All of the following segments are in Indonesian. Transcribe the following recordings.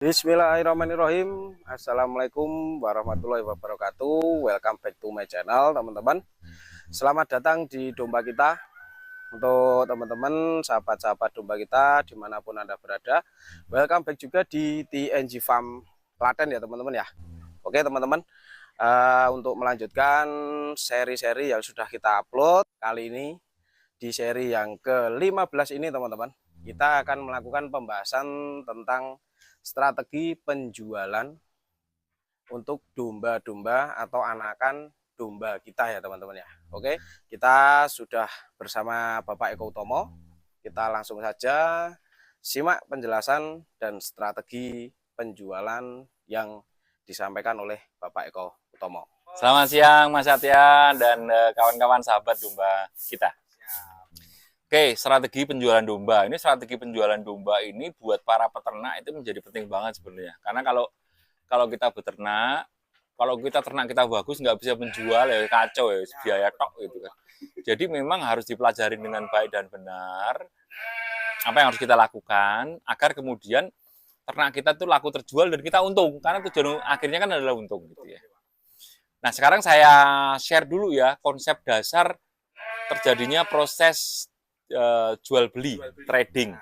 Bismillahirrahmanirrahim. Assalamualaikum warahmatullahi wabarakatuh. Welcome back to my channel, teman-teman. Selamat datang di domba kita. Untuk teman-teman, sahabat-sahabat domba kita, dimanapun Anda berada, welcome back juga di TNG Farm Klaten ya, teman-teman ya. Oke, teman-teman, untuk melanjutkan seri-seri yang sudah kita upload, kali ini di seri yang ke-15 ini, teman-teman, kita akan melakukan pembahasan tentang strategi penjualan untuk domba-domba atau anakan domba kita ya, teman-teman ya. Oke, kita sudah bersama Bapak Eko Utomo. Kita langsung saja simak penjelasan dan strategi penjualan yang disampaikan oleh Bapak Eko Utomo. Selamat siang Mas Satya dan kawan-kawan sahabat domba kita. Oke, strategi penjualan domba. Ini strategi penjualan domba ini buat para peternak itu menjadi penting banget sebenarnya. Karena kalau kita beternak, kalau kita ternak kita bagus, nggak bisa menjual ya kacau ya, biaya tok gitu kan. Jadi memang harus dipelajari dengan baik dan benar apa yang harus kita lakukan agar kemudian ternak kita tuh laku terjual dan kita untung. Karena tujuan akhirnya kan adalah untung gitu ya. Nah, sekarang saya share dulu ya konsep dasar terjadinya proses jual beli, trading.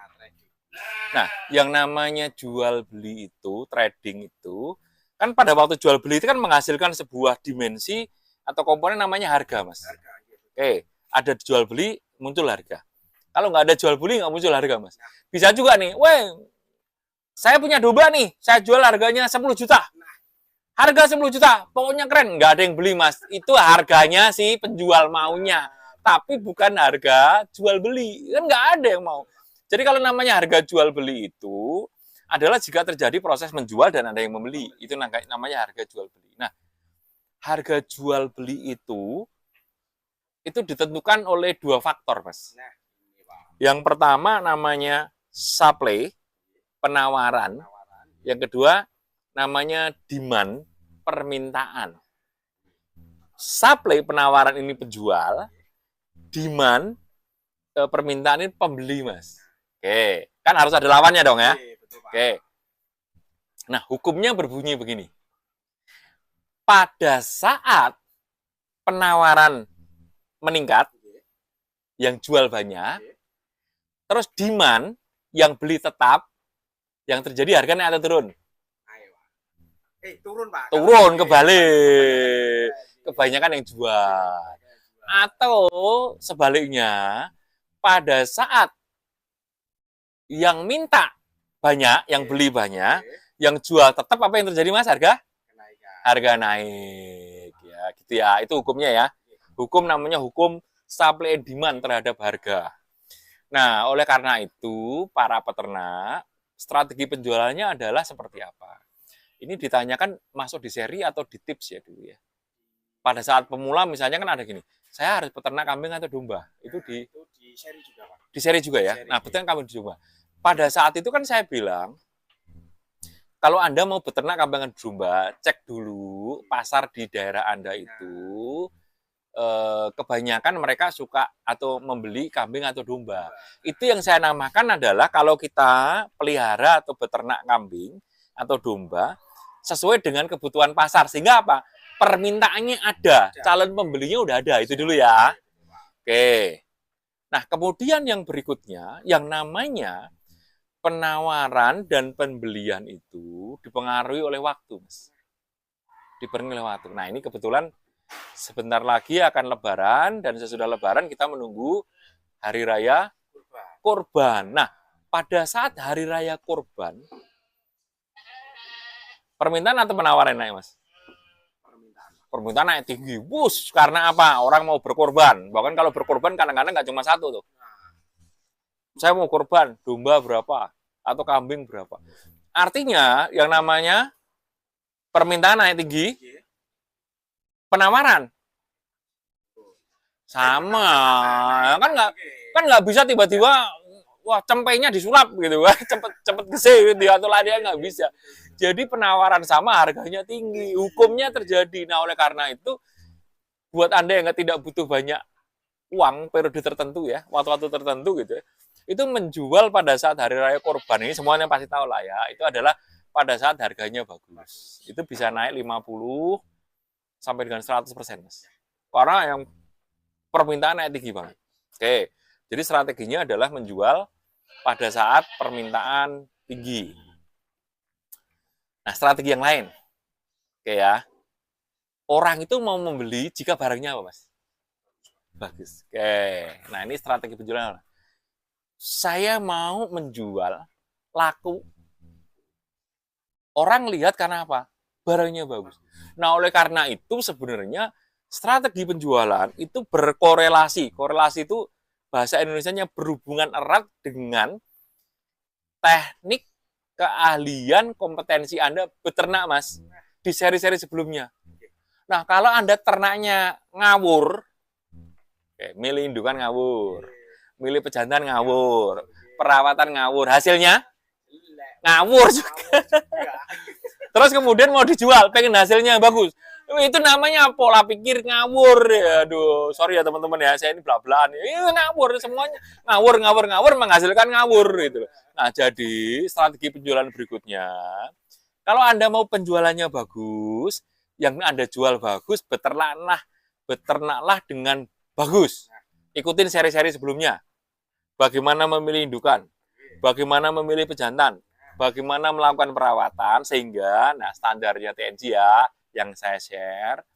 Nah, yang namanya jual beli itu, trading itu, kan pada waktu jual beli itu kan menghasilkan sebuah dimensi atau komponen namanya harga, Mas. Oke, ada jual beli, muncul harga. Kalau nggak ada jual beli, nggak muncul harga, Mas. Bisa juga nih, saya punya domba nih, saya jual harganya 10 juta. Harga 10 juta, pokoknya keren, nggak ada yang beli, Mas. Itu harganya si penjual maunya. Tapi bukan harga jual beli, kan nggak ada yang mau. Jadi kalau namanya harga jual beli itu adalah jika terjadi proses menjual dan ada yang membeli, itu namanya harga jual beli. Nah, harga jual beli itu ditentukan oleh dua faktor, Mas. Yang pertama namanya supply, penawaran. Yang kedua namanya demand, permintaan. Supply, penawaran ini penjual, demand, permintaan ini pembeli, Mas. Oke, kan harus ada lawannya dong ya. Oke. Nah, hukumnya berbunyi begini. Pada saat penawaran meningkat, yang jual banyak, terus demand, yang beli tetap, yang terjadi harga naik atau turun? Turun, Pak. Turun, kebalik. Kebanyakan yang jual. Atau sebaliknya, pada saat yang minta banyak, yang beli banyak, yang jual tetap, apa yang terjadi, Mas? Harga naik. Ya, gitu ya. Itu hukumnya ya. Hukum namanya hukum supply and demand terhadap harga. Nah, oleh karena itu, para peternak, strategi penjualannya adalah seperti apa? Ini ditanyakan masuk di seri atau di tips ya dulu ya. Pada saat pemula misalnya kan ada gini, saya harus peternak kambing atau domba. Itu di seri juga, Pak. Di seri juga ya. Nah, betul kambing domba. Pada saat itu kan saya bilang, kalau Anda mau beternak kambing dan domba, cek dulu pasar di daerah Anda itu, kebanyakan mereka suka atau membeli kambing atau domba. Itu yang saya namakan adalah kalau kita pelihara atau beternak kambing atau domba, sesuai dengan kebutuhan pasar. Sehingga apa? Permintaannya ada, calon pembelinya udah ada, itu dulu ya. Oke. Nah, kemudian yang berikutnya, yang namanya penawaran dan pembelian itu dipengaruhi oleh waktu, Mas. Dipengaruhi oleh waktu. Nah, ini kebetulan sebentar lagi akan Lebaran, dan sesudah Lebaran kita menunggu Hari Raya Kurban. Nah, pada saat Hari Raya Kurban, permintaan atau penawaran naik, Mas? Permintaan naik tinggi, karena apa? Orang mau berkorban. Bahkan kalau berkorban kadang-kadang nggak cuma satu tuh. Saya mau korban, domba berapa? Atau kambing berapa? Artinya, yang namanya permintaan naik tinggi, penawaran sama. Kan nggak bisa tiba-tiba, wah cempenya disulap gitu, cepet gede gitu, atau ladinya nggak bisa. Jadi penawaran sama, harganya tinggi, hukumnya terjadi. Nah, oleh karena itu, buat Anda yang tidak butuh banyak uang periode tertentu ya, waktu-waktu tertentu gitu ya, itu menjual pada saat Hari Raya Kurban ini, semuanya pasti tahu lah ya, itu adalah pada saat harganya bagus. Itu bisa naik 50 sampai dengan 100%, Mas. Karena yang permintaan naik tinggi banget. Oke, jadi strateginya adalah menjual pada saat permintaan tinggi. Nah, strategi yang lain. Oke ya. Orang itu mau membeli jika barangnya apa, Mas? Bagus. Oke. Nah, ini strategi penjualan. Saya mau menjual laku. Orang lihat karena apa? Barangnya bagus. Nah, oleh karena itu sebenarnya strategi penjualan itu berkorelasi. Korelasi itu bahasa Indonesianya berhubungan erat dengan teknik, keahlian, kompetensi Anda beternak, Mas, di seri-seri sebelumnya. Nah, kalau Anda ternaknya ngawur, milih indukan ngawur, milih pejantan ngawur, perawatan ngawur, hasilnya ngawur juga. Terus kemudian mau dijual, pengen hasilnya bagus. Itu namanya pola pikir ngawur. Aduh, sorry ya teman-teman ya, saya ini bla-blaan. Ngawur semuanya. Ngawur menghasilkan ngawur gitu. Nah, jadi strategi penjualan berikutnya, kalau Anda mau penjualannya bagus, yang Anda jual bagus, beternaklah dengan bagus. Ikutin seri-seri sebelumnya. Bagaimana memilih indukan, bagaimana memilih pejantan, bagaimana melakukan perawatan, sehingga nah standarnya TNG ya, yang saya share,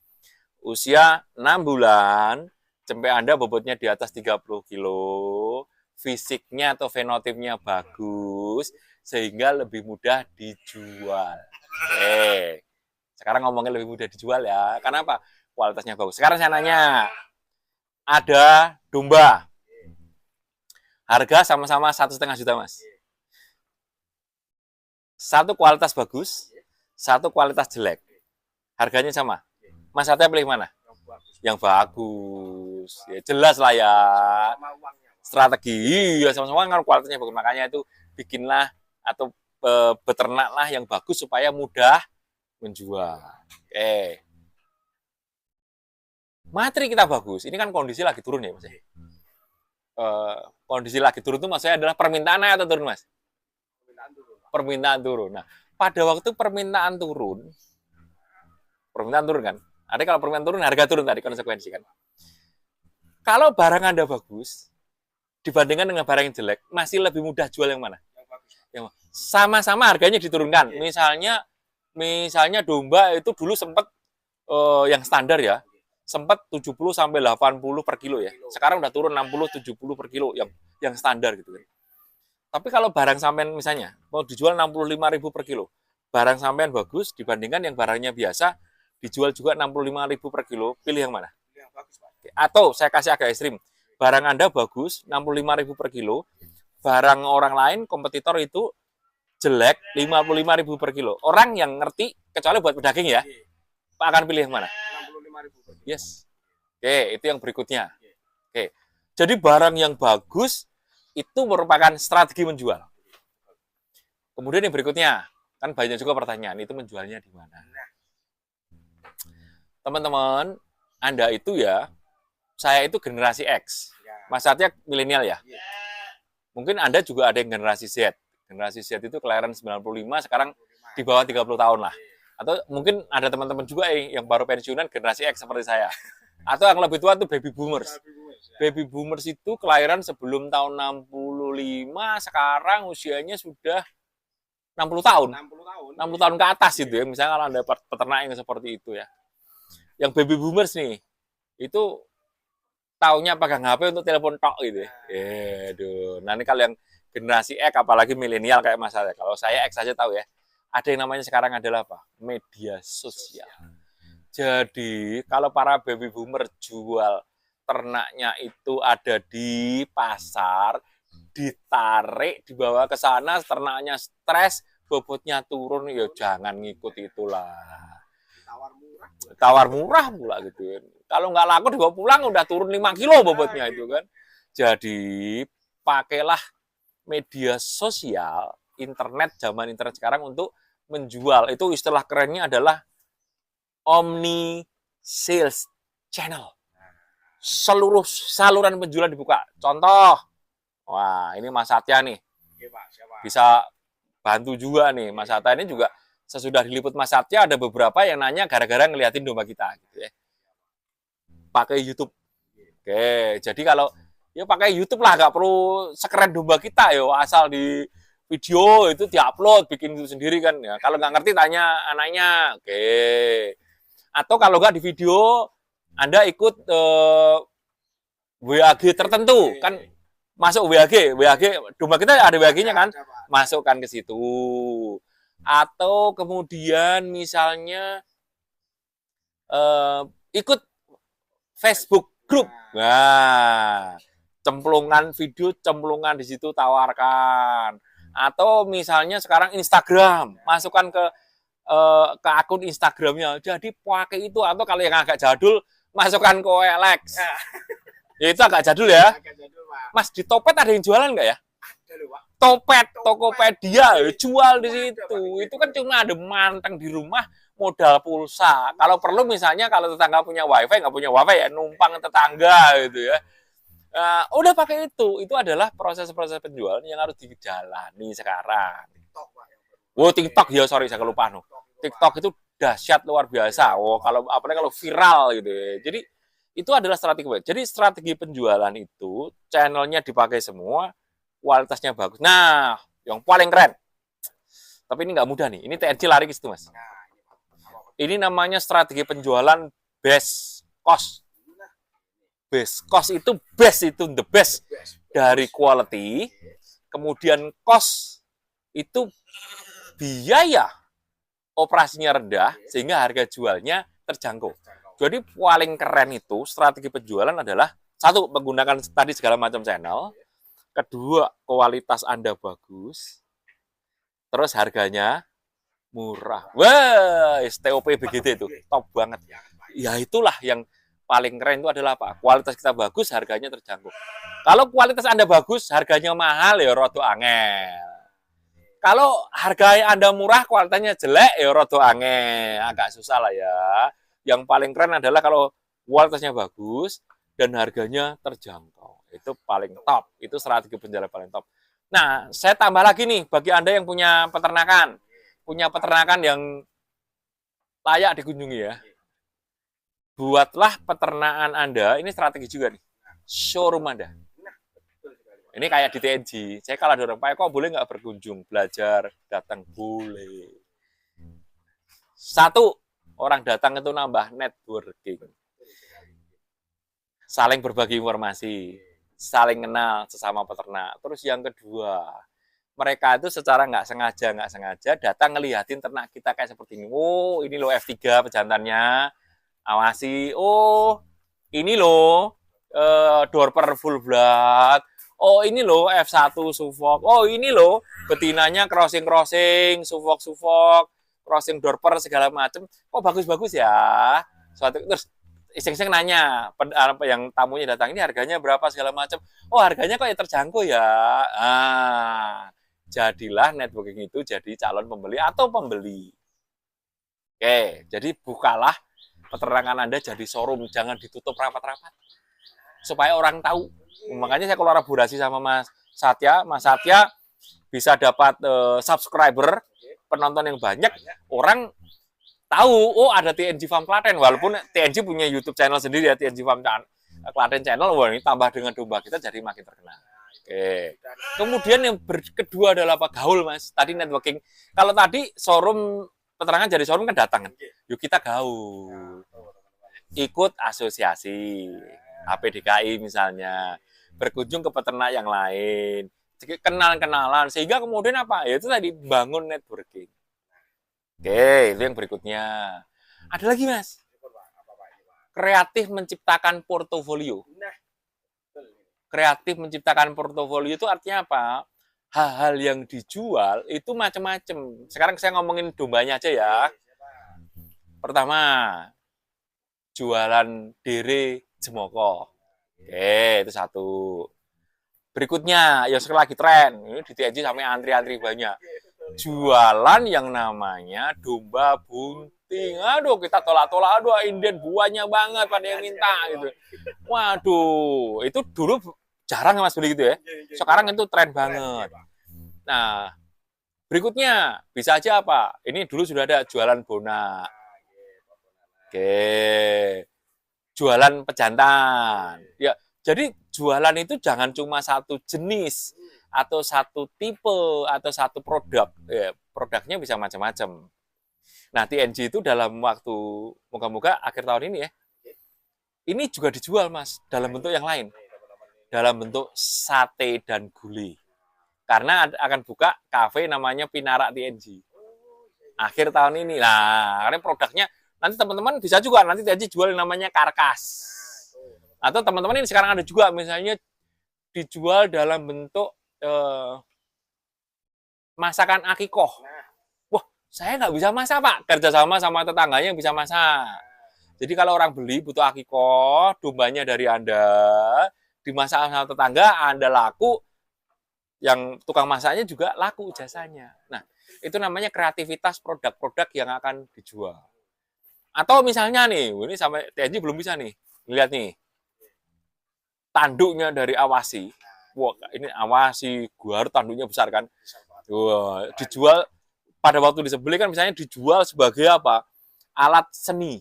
usia 6 bulan, sampai Anda bobotnya di atas 30 kilo, fisiknya atau fenotipnya bagus, sehingga lebih mudah dijual. Oke. Sekarang ngomongnya lebih mudah dijual ya. Kenapa? Kualitasnya bagus. Sekarang saya nanya, ada domba. Harga sama-sama 1,5 juta, Mas. Satu kualitas bagus, satu kualitas jelek. Harganya sama. Mas Satya pilih mana? Yang bagus. Ya, jelas lah ya. Strategi. Ya, sama-sama kan kualitasnya bagus. Makanya itu bikinlah atau beternaklah yang bagus supaya mudah menjual. Oke. Materi kita bagus. Ini kan kondisi lagi turun ya, Mas. Kondisi lagi turun itu maksudnya adalah permintaan naik atau turun, Mas? Permintaan turun. Nah, pada waktu permintaan turun kan? Ada kalau permintaan turun, harga turun tadi, konsekuensi kan? Kalau barang Anda bagus, dibandingkan dengan barang yang jelek, masih lebih mudah jual yang mana? Yang sama-sama harganya diturunkan. Misalnya domba itu dulu sempat yang standar ya, sempat 70 sampai 80 per kilo ya. Sekarang udah turun 60 70 per kilo yang standar gitu kan. Tapi kalau barang sampean misalnya mau dijual 65.000 per kilo, barang sampean bagus dibandingkan yang barangnya biasa dijual juga 65.000 per kilo, pilih yang mana? Atau saya kasih agak ekstrim, barang Anda bagus 65.000 per kilo, barang orang lain kompetitor itu jelek 55.000 per kilo. Orang yang ngerti, kecuali buat pedagang ya, akan pilih yang mana? 65.000. Yes. Oke, itu yang berikutnya. Oke. Jadi barang yang bagus itu merupakan strategi menjual. Kemudian yang berikutnya, kan banyak juga pertanyaan, itu menjualnya di mana? Teman-teman, Anda itu ya, saya itu generasi X. Mas Satya milenial ya? Mungkin Anda juga ada yang generasi Z. Generasi Z itu kelahiran 95, sekarang di bawah 30 tahun lah. Atau mungkin ada teman-teman juga yang baru pensiunan generasi X seperti saya. Atau yang lebih tua itu baby boomers. Baby boomers itu kelahiran sebelum tahun 65, sekarang usianya sudah 60 tahun. 60 tahun ke atas itu ya. Misalnya kalau Anda peternak yang seperti itu ya. Yang baby boomers nih, itu taunya pegang HP untuk telepon tok gitu ya. Aduh. Nah ini kalau yang generasi X, apalagi milenial kayak Mas saya. Kalau saya X saja tahu ya. Ada yang namanya sekarang adalah apa? Media sosial. Jadi kalau para baby boomer jual ternaknya itu ada di pasar, ditarik, dibawa ke sana, ternaknya stres, bobotnya turun, ya jangan ngikut itulah. Tawar murah pula gitu. Kalau nggak laku dibawa pulang udah turun 5 kilo bobotnya itu kan. Jadi pakailah media sosial, internet, zaman internet sekarang untuk menjual. Itu istilah kerennya adalah omni sales channel. Seluruh saluran penjualan dibuka. Contoh, wah ini Mas Satya nih, bisa bantu juga nih. Mas Hatta ini juga sesudah diliput Mas Satya ada beberapa yang nanya gara-gara ngeliatin domba kita gitu ya. Pakai YouTube. Oke, jadi kalau ya pakai YouTube lah, nggak perlu sekeren domba kita ya, asal di video itu diupload, bikin itu sendiri kan ya. Kalau nggak ngerti tanya anaknya, oke. Atau kalau nggak di video, Anda ikut WAG tertentu kan, masuk WAG domba kita ada WAG-nya kan, masukkan ke situ. Atau kemudian misalnya ikut Facebook grup, nah cemplungan video, cemplungan di situ tawarkan. Atau misalnya sekarang Instagram, masukkan ke akun Instagramnya. Jadi pakai itu. Atau kalau yang agak jadul, masukkan ke OLX. Ya itu agak jadul ya. Mas, di Topet ada yang jualan nggak ya? Ada loh, Pak. Topet, Tokopedia, jual di situ. Itu kan cuma ada manteng di rumah, modal pulsa. Kalau perlu misalnya kalau tetangga punya wifi, nggak punya wifi ya numpang tetangga gitu ya. Udah pakai itu. Itu adalah proses-proses penjualan yang harus dijalani sekarang. TikTok ya, sorry saya kelupaan. TikTok itu dahsyat luar biasa. Kalau apalagi kalau viral gitu ya. Jadi itu adalah strategi. Jadi strategi penjualan itu channelnya dipakai semua, kualitasnya bagus. Nah, yang paling keren. Tapi ini nggak mudah nih. Ini TNC lari ke situ, Mas. Ini namanya strategi penjualan best cost. Best cost itu the best dari quality. Kemudian cost itu biaya operasinya rendah sehingga harga jualnya terjangkau. Jadi paling keren itu strategi penjualan adalah satu, menggunakan tadi segala macam channel. Kedua, kualitas Anda bagus. Terus harganya murah. Wah, STOP BGT itu top banget. Ya itulah yang paling keren itu adalah apa? Kualitas kita bagus, harganya terjangkau. Kalau kualitas Anda bagus, harganya mahal ya rada angel. Kalau harga Anda murah, kualitasnya jelek ya rada angel. Agak susah lah ya. Yang paling keren adalah kalau kualitasnya bagus dan harganya terjangkau. Itu paling top. Itu strategi penjualan paling top. Nah, saya tambah lagi nih bagi Anda yang punya peternakan. Punya peternakan yang layak dikunjungi ya. Buatlah peternakan Anda, ini strategi juga nih. Showroom Anda. Ini kayak di TNG. Saya kalau ada orang, Pak Eko boleh nggak berkunjung, belajar, datang? Boleh. Satu, orang datang itu nambah networking. Saling berbagi informasi. Saling kenal sesama peternak. Terus yang kedua, mereka itu secara nggak sengaja datang ngelihatin ternak kita kayak seperti ini. Oh, ini loh F3 pejantannya. Awasi. Oh, ini loh Dorper full blood. Oh, ini loh F1 Suffolk. Oh, ini loh betinanya crossing, Suffolk, crossing Dorper segala macam. Kok bagus-bagus ya? Terus iseng-iseng nanya, yang tamunya datang, ini harganya berapa segala macam. Oh, harganya kok ya terjangkau ya. Jadilah networking itu jadi calon pembeli atau pembeli. Oke, jadi bukalah peternakan Anda jadi showroom, jangan ditutup rapat-rapat. Supaya orang tahu. Makanya saya kolaborasi sama Mas Satya bisa dapat subscriber, penonton yang banyak, orang tahu, oh ada TNG Farm Klaten, walaupun TNG punya YouTube channel sendiri ya, TNG Farm Klaten channel, wah ini tambah dengan domba kita jadi makin terkenal. Oke. Kemudian yang kedua adalah apa? Gaul, Mas. Tadi networking. Kalau tadi showroom peternakan jadi showroom kan datang. Yuk kita gaul. Ikut asosiasi APDKI misalnya. Berkunjung ke peternak yang lain. Kenalan-kenalan. Sehingga kemudian apa? Ya itu tadi bangun networking. Oke, itu yang berikutnya. Ada lagi, Mas. Kreatif menciptakan portofolio. Kreatif menciptakan portofolio itu artinya apa? Hal-hal yang dijual itu macam-macam. Sekarang saya ngomongin dombanya aja ya. Pertama, jualan dere jemoko. Oke, itu satu. Berikutnya, yang sekarang lagi tren. Ini di TNG sampai antri-antri banyak. Jualan yang namanya domba bunting. Aduh, kita tolak-tolak. Aduh, inden buahnya banget pada yang minta gitu. Waduh, itu dulu jarang Mas beli gitu ya. Sekarang itu tren banget. Nah, Berikutnya bisa aja apa? Ini dulu sudah ada jualan bonak. Oke. Jualan pejantan. Ya, jadi jualan itu jangan cuma satu jenis atau satu tipe atau satu produk. Ya, produknya bisa macam-macam. Nah, TNG itu dalam waktu moga-moga akhir tahun ini ya. Ini juga dijual, Mas, dalam bentuk yang lain. Dalam bentuk sate dan gulai. Karena akan buka kafe namanya Pinarak TNG. Akhir tahun ini. Nah, karena produknya nanti teman-teman bisa juga nanti TNG jual yang namanya karkas. Atau teman-teman ini sekarang ada juga misalnya dijual dalam bentuk masakan akikoh. Wah, saya nggak bisa masak, Pak. Kerjasama sama tetangganya yang bisa masak. Jadi kalau orang beli butuh akikoh, dombanya dari Anda, dimasak sama tetangga, Anda laku, yang tukang masaknya juga laku jasanya. Nah, itu namanya kreativitas produk-produk yang akan dijual. Atau misalnya nih, ini sampai TNG belum bisa nih, lihat nih, tanduknya dari Awasi. Wah, ini Awasi, gua harus tanduknya besar kan. Wah, dijual pada waktu disembelih kan misalnya dijual sebagai apa? Alat seni.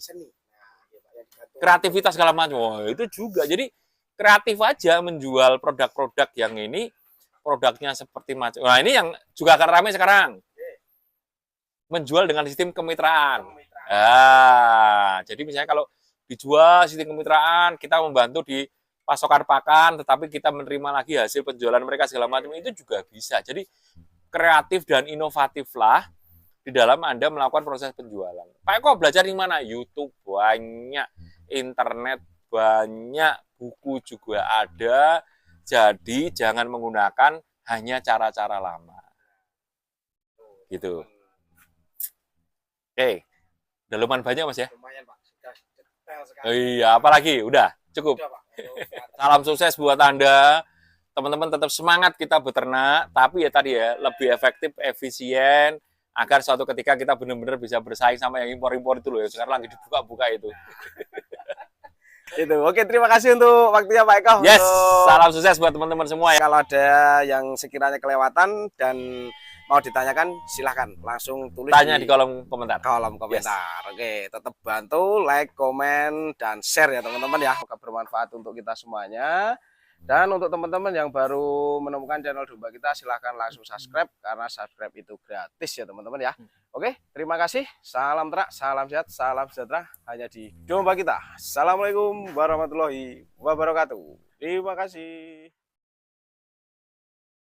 Kreativitas segala macam. Wah, itu juga. Jadi kreatif aja menjual produk-produk yang ini, produknya seperti macam. Nah, ini yang juga akan ramai sekarang. Menjual dengan sistem kemitraan. Jadi misalnya kalau dijual sistem kemitraan, kita membantu di pasokan pakan, tetapi kita menerima lagi hasil penjualan mereka segala macam, itu juga bisa. Jadi kreatif dan inovatiflah di dalam Anda melakukan proses penjualan. Pak Eko belajar di mana? YouTube banyak, internet banyak, buku juga ada. Jadi jangan menggunakan hanya cara-cara lama. Gitu. Oke. Udah lumayan banyak, Mas ya? Lumayan, Pak. Sudah detail sekali. Oh iya, apalagi? Udah, cukup. Udah, Pak. Salam sukses buat Anda. Teman-teman tetap semangat kita beternak, tapi ya tadi ya, lebih efektif, efisien, agar suatu ketika kita benar-benar bisa bersaing sama yang impor-impor itu loh, yang sekarang lagi dibuka-buka itu. Itu. Oke, terima kasih untuk waktunya Pak Eko. Yes, salam sukses buat teman-teman semua ya. Kalau ada yang sekiranya kelewatan dan mau ditanyakan, silahkan langsung tulis Tanya di kolom komentar. Yes. Oke, tetap bantu like, komen, dan share ya teman-teman ya. Semoga bermanfaat untuk kita semuanya. Dan untuk teman-teman yang baru menemukan channel domba kita, silahkan langsung subscribe karena subscribe itu gratis ya teman-teman ya. Oke, terima kasih. Salam ternak, salam sehat, salam sejahtera hanya di domba kita. Assalamualaikum warahmatullahi wabarakatuh. Terima kasih.